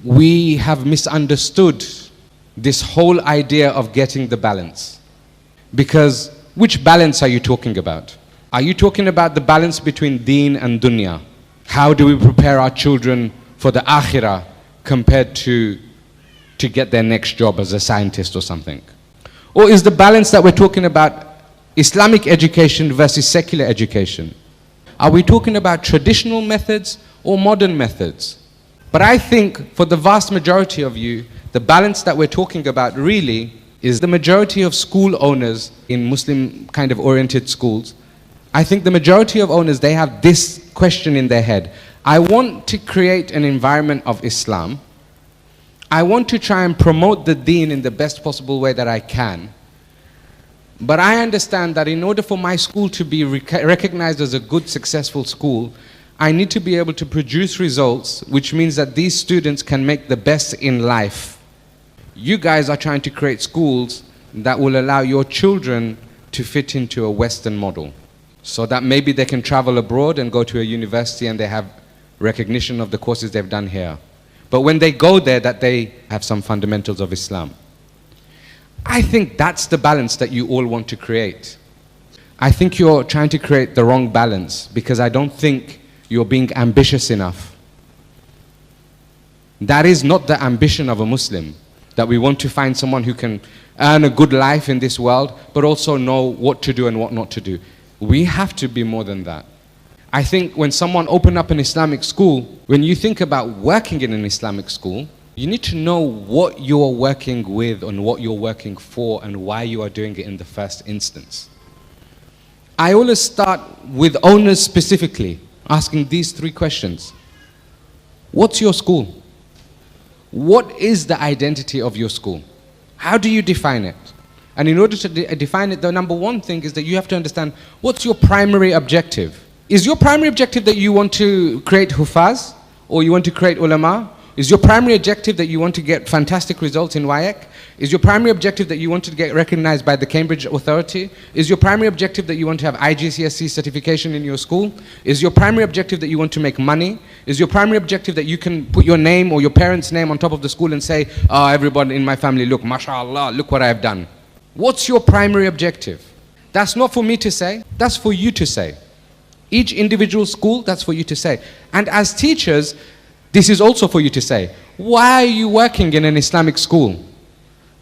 we have misunderstood this whole idea of getting the balance. Because which balance are you talking about? Are you talking about the balance between deen and dunya? How do we prepare our children for the akhirah compared to get their next job as a scientist or something? Or is the balance that we're talking about Islamic education versus secular education? Are we talking about traditional methods or modern methods? But I think for the vast majority of you, the balance that we're talking about really is the majority of school owners in Muslim kind of oriented schools. I think the majority of owners, they have this question in their head. I want to create an environment of Islam. I want to try and promote the deen in the best possible way that I can. But I understand that in order for my school to be recognized as a good, successful school, I need to be able to produce results, which means that these students can make the best in life. You guys are trying to create schools that will allow your children to fit into a Western model, so that maybe they can travel abroad and go to a university and they have recognition of the courses they've done here. But when they go there, that they have some fundamentals of Islam. I think that's the balance that you all want to create. I think you're trying to create the wrong balance, because I don't think you're being ambitious enough. That is not the ambition of a Muslim, that we want to find someone who can earn a good life in this world, but also know what to do and what not to do. We have to be more than that. I think when someone opened up an Islamic school, when you think about working in an Islamic school, you need to know what you're working with and what you're working for and why you are doing it in the first instance. I always start with owners specifically, asking these three questions. What's your school? What is the identity of your school? How do you define it? And in order to define it, the number one thing is that you have to understand, what's your primary objective? Is your primary objective that you want to create hufaz? Or you want to create ulama? Is your primary objective that you want to get fantastic results in WAEC? Is your primary objective that you want to get recognized by the Cambridge Authority? Is your primary objective that you want to have IGCSE certification in your school? Is your primary objective that you want to make money? Is your primary objective that you can put your name or your parents' name on top of the school and say, oh, everybody in my family, look, mashallah, look what I have done. What's your primary objective? That's not for me to say, that's for you to say. Each individual school, that's for you to say. And as teachers, this is also for you to say. Why are you working in an Islamic school?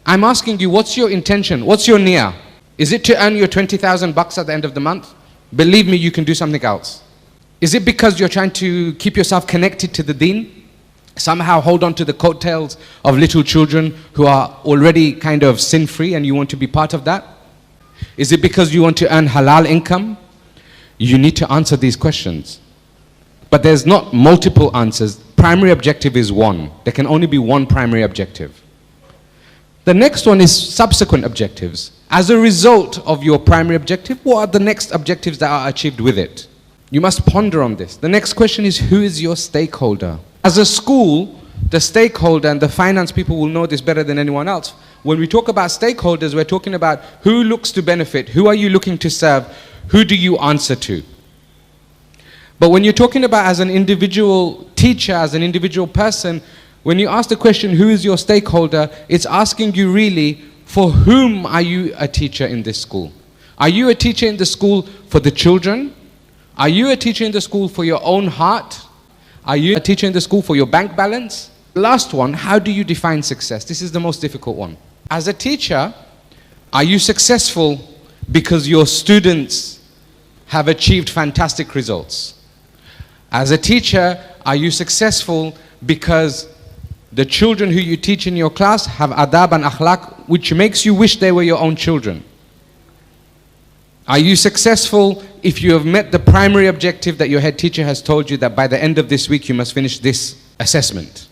I'm asking you, what's your intention? What's your niyyah? Is it to earn your 20,000 bucks at the end of the month? Believe me, you can do something else. Is it because you're trying to keep yourself connected to the deen? Somehow hold on to the coattails of little children who are already kind of sin-free and you want to be part of that? Is it because you want to earn halal income? You need to answer these questions. But there's not multiple answers. Primary objective is one. There can only be one primary objective. The next one is subsequent objectives. As a result of your primary objective, what are the next objectives that are achieved with it? You must ponder on this. The next question is, who is your stakeholder? As a school, the stakeholder and the finance people will know this better than anyone else. When we talk about stakeholders, we're talking about who looks to benefit, who are you looking to serve, who do you answer to? But when you're talking about as an individual teacher, as an individual person, when you ask the question, who is your stakeholder, it's asking you really, for whom are you a teacher in this school? Are you a teacher in the school for the children? Are you a teacher in the school for your own heart? Are you a teacher in the school for your bank balance? Last one, how do you define success? This is the most difficult one. As a teacher, are you successful because your students have achieved fantastic results? As a teacher, are you successful because the children who you teach in your class have adab and akhlaq, which makes you wish they were your own children? Are you successful if you have met the primary objective that your head teacher has told you that by the end of this week you must finish this assessment?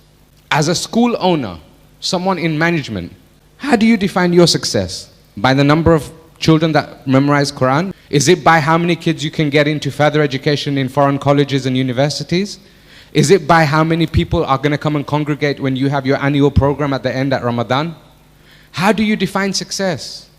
As a school owner, someone in management, how do you define your success? By the number of children that memorize Quran? Is it by how many kids you can get into further education in foreign colleges and universities? Is it by how many people are going to come and congregate when you have your annual program at the end at Ramadan? How do you define success?